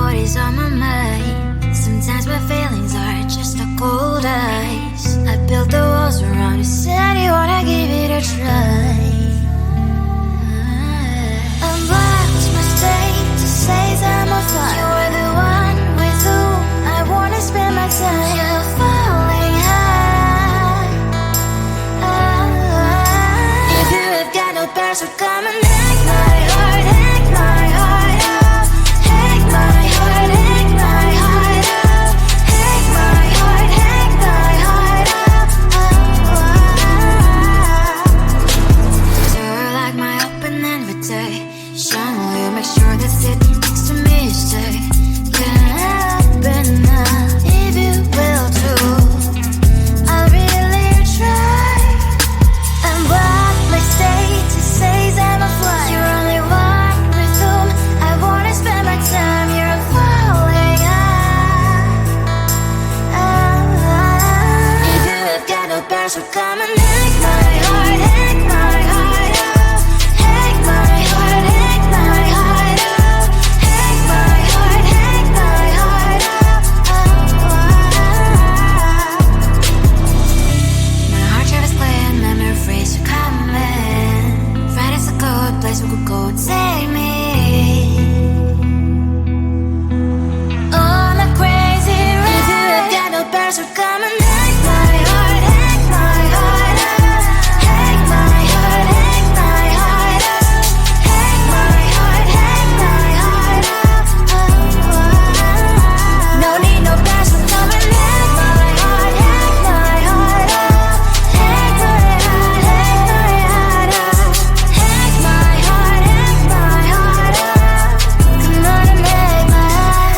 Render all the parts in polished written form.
what is on my mind. Sometimes my feelings are just a cold ice. I built the walls around you, said you wanna give it a try. I'm lost my state to say that I'm fine. You are the one with whom I wanna spend my time. You're falling high. If you have got no powers, so come and hack my heart, hack my heart out. Hack my heart, hack my heart out. Hack my heart, hack my heart out. You're like my open invitation. Will you make sure that sitting next to me you stay? Can happen now if you will too. I'll really try. And what my state to say I'm a fly. You're only one with whom I wanna spend my time. You're falling high. If you have got no powers, so come and hack my heart, hack my heart out. Hack my heart, hack my heart out. Hack my heart, hack my heart out. My heart travels playing memories are coming. Friday's a good place we could go, take me. On a crazy ride. If you have got no powers, so come and hack my heart, hack my heart out. Hack my heart, hack my heart out. Hack my heart, hack my heart out. No need no powers, so come and hack my heart, hack my heart out. Hack my heart, hack my heart out. Hack my heart, hack my heart out. Come on and make my heart.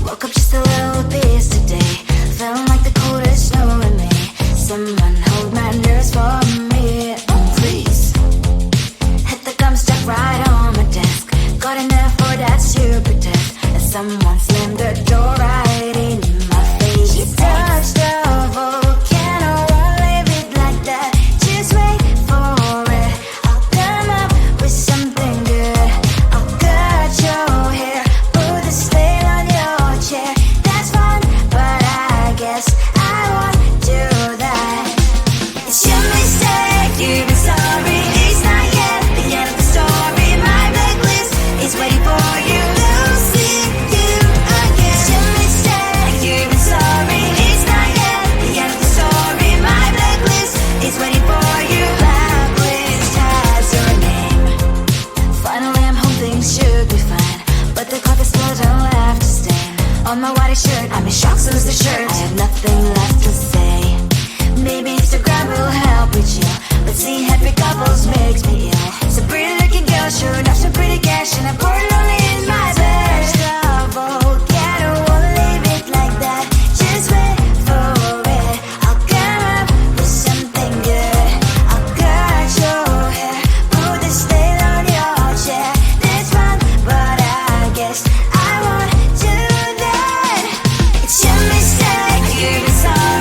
Woke up just a little pissed today. Felt like the coldest snow in me. Someone hold my nerves for me, please. Hit the gum stuck right on my desk. Got enough for that stupid test. And someone slammed the door right in my face. She touched the volcano, won't leave it like that. Just wait for it. I'll come up with something good. I'll cut your hair, put a stain on your chair. That's fun, but I guess I won't do that. It's your mistake, you've been sorry. It's not yet the end of the story. My blacklist is waiting for you. Losing you again. It's your mistake, you've been sorry. It's not yet the end of the story. My blacklist is waiting for you. Blacklist has your name. Finally, I'm home, things should be fine. But the clock is slow, don't left to stain. On my white shirt, I'm in shock, so is the shirt. I have nothing left to say. Maybe Instagram will help with you, but seeing happy couples makes me ill. Some pretty looking girl showing off some pretty cash, and I'm pouring lonely in my bed. Volcano, won't leave it like that. Just wait for it. I'll come up with something good. I'll cut your hair, put the stain on your chair. That's fun, but I guess I won't do that. It's your mistake, you've been sorry.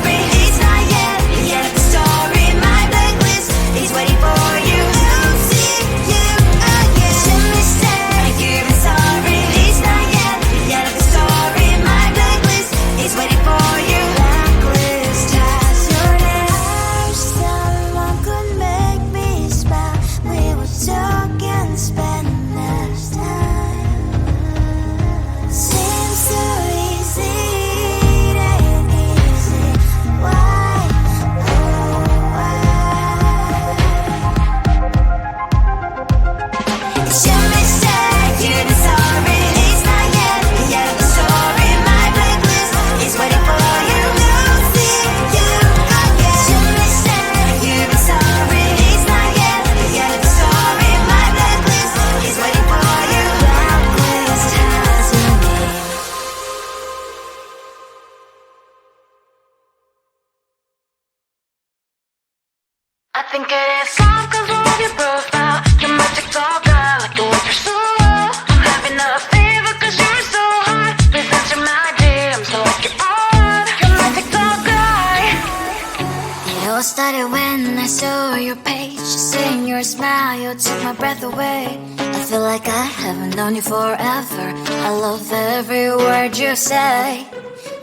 known you forever. I love every word you say.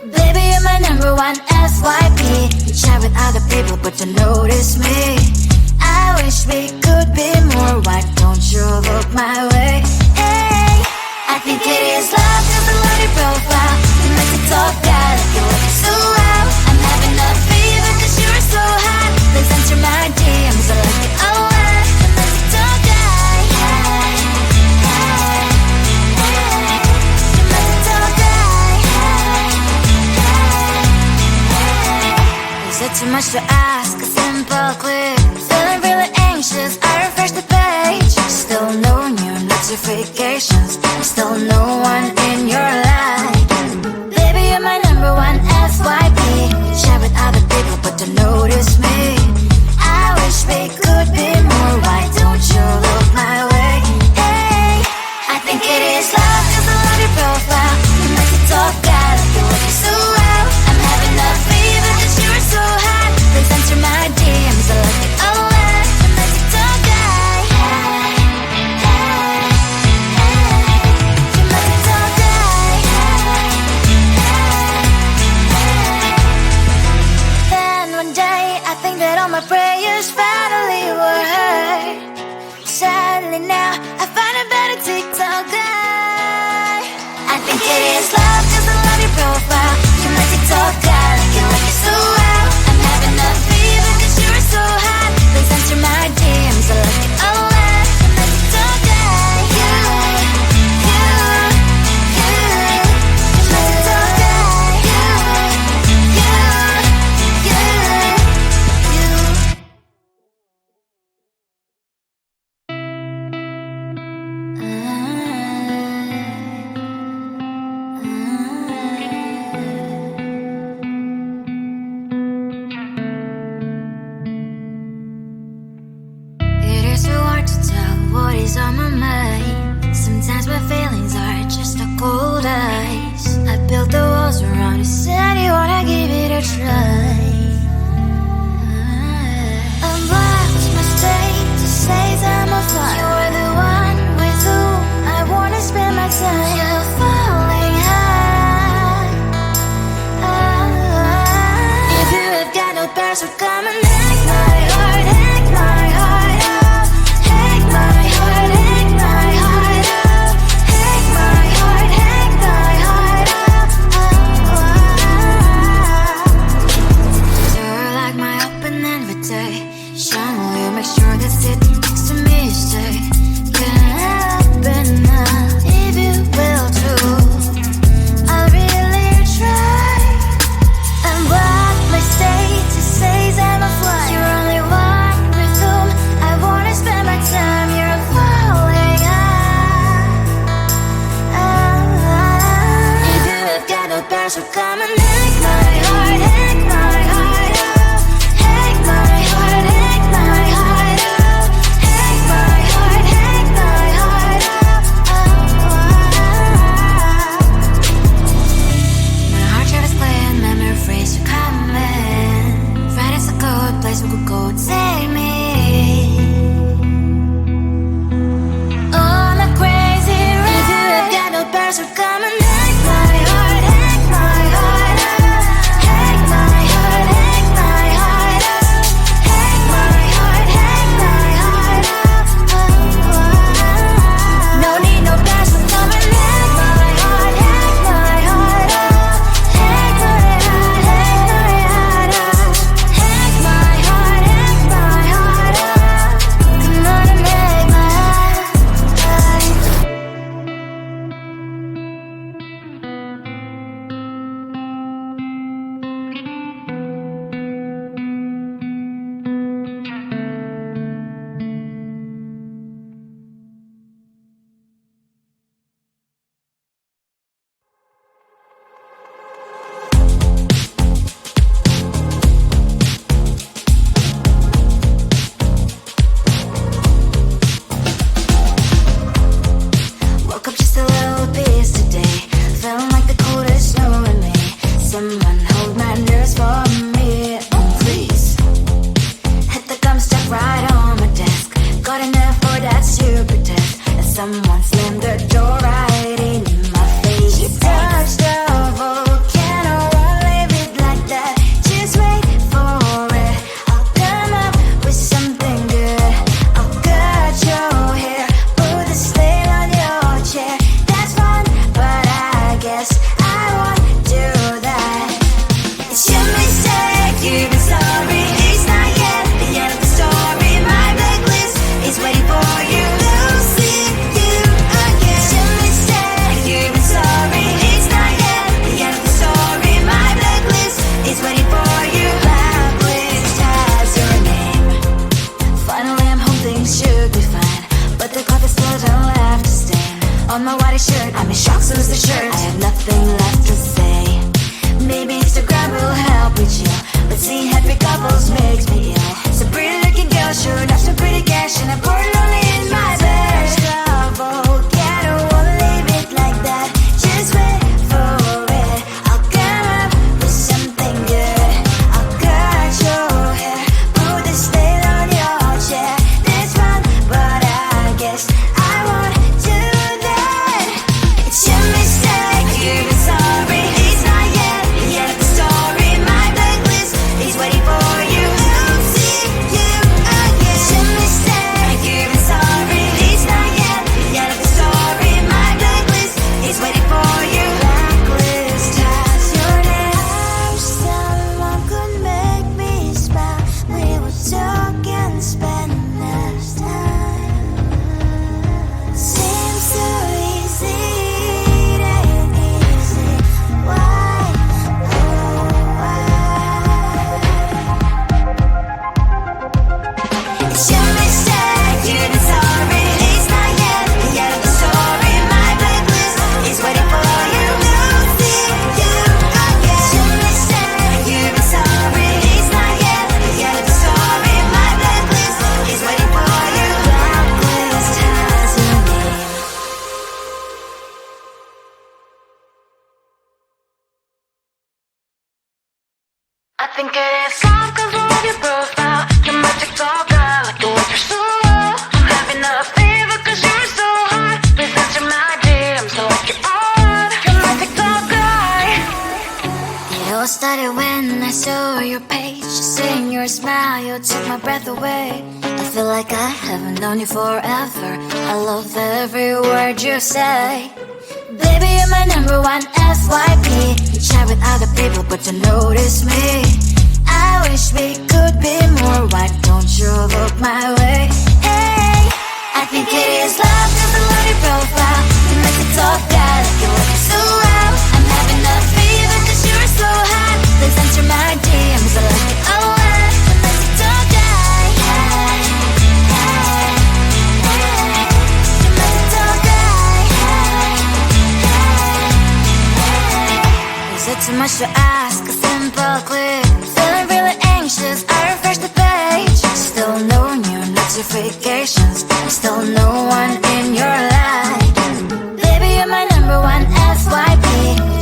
Baby, you're my number one FYP. You chat with other people, but don't notice me. I wish we could be more. Why don't you look my way? Hey, I think it is love, cause I love your profile. You make me talk bad, like you look so well. I'm having a fever cause you're so hot. Please answer my DMs, I like it a lot. You make me talk bad. Hey, hey, hey. You make me talk bad. Hey, hey, hey. Is it too much to ask? A simple click. Feeling really anxious, I refresh the page. Still no new notifications. Still no one in your life. Baby, you're my number one FYP. Chat with other people, but don't notice me. I wish we could be more. Why don't you look my way? Hey, I think it is love, cause I love your profile. You make me talk bad, like you look so well. I'm having a fever cause you're so hot. Please answer my DMs, I like it a lot. You make me talk bad. Hey, hey, hey. You make me talk bad. Hey, hey. Then one day I think that all my prayers finally were heard. Sadly now I find a better TikTok guy. I think it is love cause I love your profile. You make me talk bad, like you look so well. I'm having a fever cause you're so hot. Please answer my DMs, I like it a lot. You make me talk bad. You make me talk bad. It is so hard to tell what is on my mind. Sometimes my feelings are just a cold ice. I built the walls around you, said you wanna give it a try. I'm lost my state to say I'm a fly. You're the one with whom I wanna spend my time. You're falling high. If you have got no parents, so come and hack my heart, hack my heart up. Hack my heart, hack my heart up. Hack my heart, hack my heart up. on my white shirt. I'm in shock, so lose the shirt. I have nothing left to say. Maybe Instagram will help me chill, but seeing happy couples makes me ill. Some pretty looking girl sure enough some pretty cash, and I'm bored lonely in my bed. Trouble, yeah, I don't wanna leave it like that. Just wait for it. I'll come up with something good. I'll cut your hair, put this veil on your chair. This fun, but I guess I won't do that. It's your mistake, you've been sorry. It's not yet the end of the story. My blacklist is waiting for you. I'll see you again. It's your mistake, you've been sorry. It's not yet the end of the story. My blacklist is waiting for you. Blacklist has your name. I wish someone could make me smile. We would talk and spend less time. Seems so easy, it ain't easy. Why? Oh, why? It's your mistake, you've been sorry. It's not yet the end of the story. My blacklist is waiting for you. I'll see you again. It's your mistake, you've been sorry. It's not yet the end of the story. My blacklist is waiting for you. Blacklist has your name. I think it is love 'cause I love your profile. You're my TikTok guy, like the way you're so low. I'm having a fever 'cause you're so hot. Please answer my DMs, I like you're on. You're my TikTok guy. It all started when I saw your page. Seeing your smile, you took my breath away. I feel like I haven't known you forever. I love every word you say. Baby, you're my number one FYP. You chat with other people, but you notice me. I wish we could be more. Why don't you look my way? Hey, I think it is love 'cause I love your profile. You make it talk guy, like you look so well. I'm having a fever 'cause you're so hot. Please answer my DMs, I like it a lot. You make it talk guy. Hey, hey, hey. You make it talk guy. Hey, hey, hey. Is it too much to ask? A simple click. Feeling really anxious, I refresh the page. Still no new notifications. Still no one in your life. Baby, you're my number one FYP.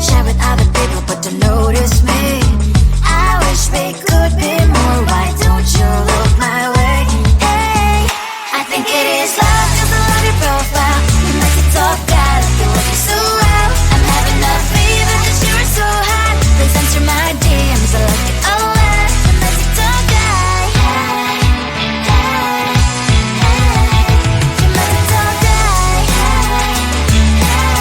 Share with other people, but don't notice me. I wish we could be more. Why don't you look my way? Hey, I think it is love 'cause I love your profile. You make it talk guy, like you look so well. I'm having a fever 'cause you're so hot. Please answer my DMs, I like it a lot. You make it talk guy. Hey, hey, hey. You make it talk guy. Hey, hey, hey.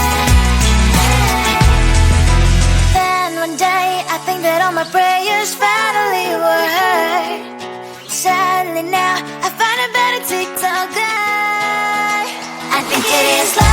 Then one day I think that all my prayers finally were heard. Sadly now I find a better TikTok guy. I think it is love.